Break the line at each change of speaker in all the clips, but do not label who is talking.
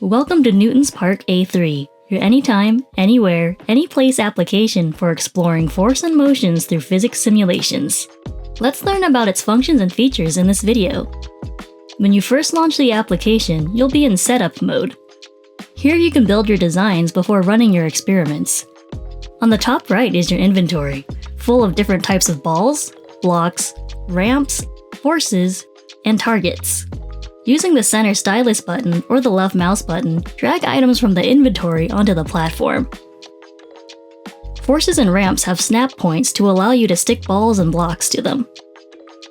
Welcome to Newton's Park A3, your anytime, anywhere, anyplace application for exploring force and motions through physics simulations. Let's learn about its functions and features in this video. When you first launch the application, you'll be in setup mode. Here you can build your designs before running your experiments. On the top right is your inventory, full of different types of balls, blocks, ramps, forces, and targets. Using the center stylus button or the left mouse button, drag items from the inventory onto the platform. Forces and ramps have snap points to allow you to stick balls and blocks to them.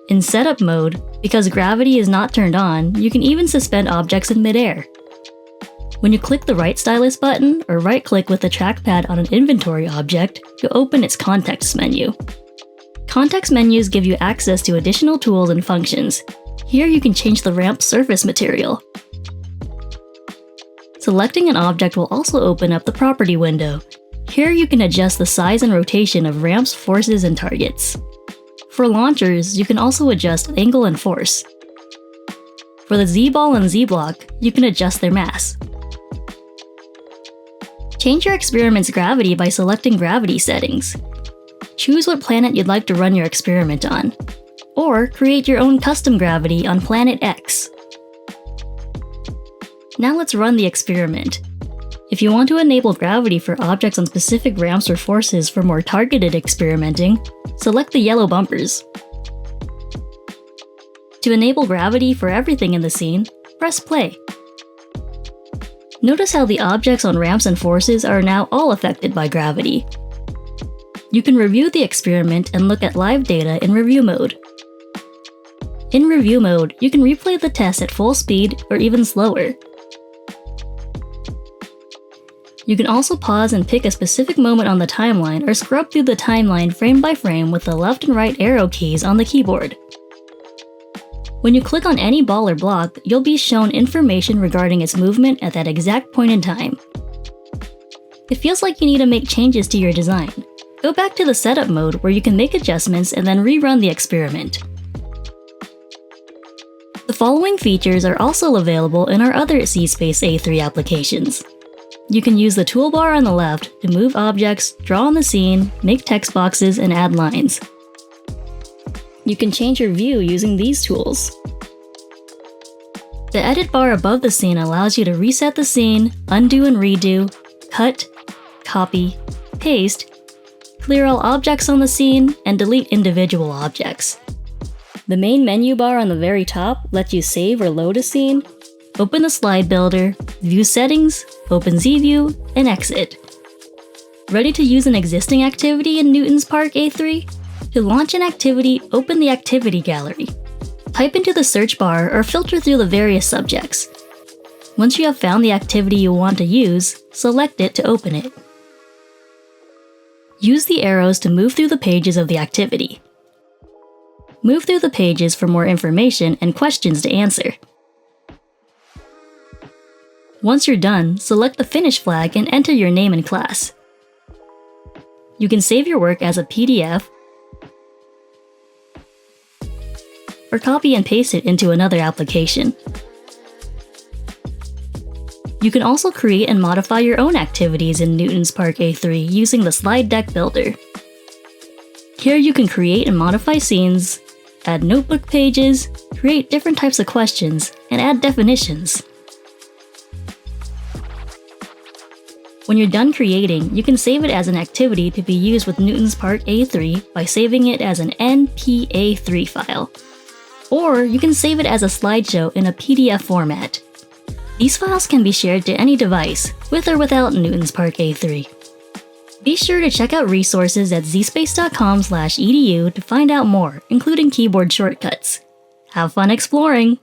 In setup mode, because gravity is not turned on, you can even suspend objects in midair. When you click the right stylus button or right-click with the trackpad on an inventory object, you'll open its context menu. Context menus give you access to additional tools and functions. Here you can change the ramp's surface material. Selecting an object will also open up the property window. Here you can adjust the size and rotation of ramps, forces, and targets. For launchers, you can also adjust angle and force. For the Z-ball and Z-block, you can adjust their mass. Change your experiment's gravity by selecting gravity settings. Choose what planet you'd like to run your experiment on. Or create your own custom gravity on Planet X. Now let's run the experiment. If you want to enable gravity for objects on specific ramps or forces for more targeted experimenting, select the yellow bumpers. To enable gravity for everything in the scene, press play. Notice how the objects on ramps and forces are now all affected by gravity. You can review the experiment and look at live data in review mode. In review mode, you can replay the test at full speed or even slower. You can also pause and pick a specific moment on the timeline or scrub through the timeline frame by frame with the left and right arrow keys on the keyboard. When you click on any ball or block, you'll be shown information regarding its movement at that exact point in time. It feels like you need to make changes to your design. Go back to the setup mode where you can make adjustments and then rerun the experiment. The following features are also available in our other ZSpace A3 applications. You can use the toolbar on the left to move objects, draw on the scene, make text boxes, and add lines. You can change your view using these tools. The edit bar above the scene allows you to reset the scene, undo and redo, cut, copy, paste, clear all objects on the scene, and delete individual objects. The main menu bar on the very top lets you save or load a scene, open the slide builder, view settings, open ZView, and exit. Ready to use an existing activity in Newton's Park A3? To launch an activity, open the activity gallery. Type into the search bar or filter through the various subjects. Once you have found the activity you want to use, select it to open it. Use the arrows to move through the pages of the activity. Move through the pages for more information and questions to answer. Once you're done, select the Finish flag and enter your name and class. You can save your work as a PDF or copy and paste it into another application. You can also create and modify your own activities in Newton's Park A3 using the Slide Deck Builder. Here you can create and modify scenes, add notebook pages, create different types of questions, and add definitions. When you're done creating, you can save it as an activity to be used with Newton's Park A3 by saving it as an NPA3 file. Or you can save it as a slideshow in a PDF format. These files can be shared to any device, with or without Newton's Park A3. Be sure to check out resources at zspace.com/edu to find out more, including keyboard shortcuts. Have fun exploring!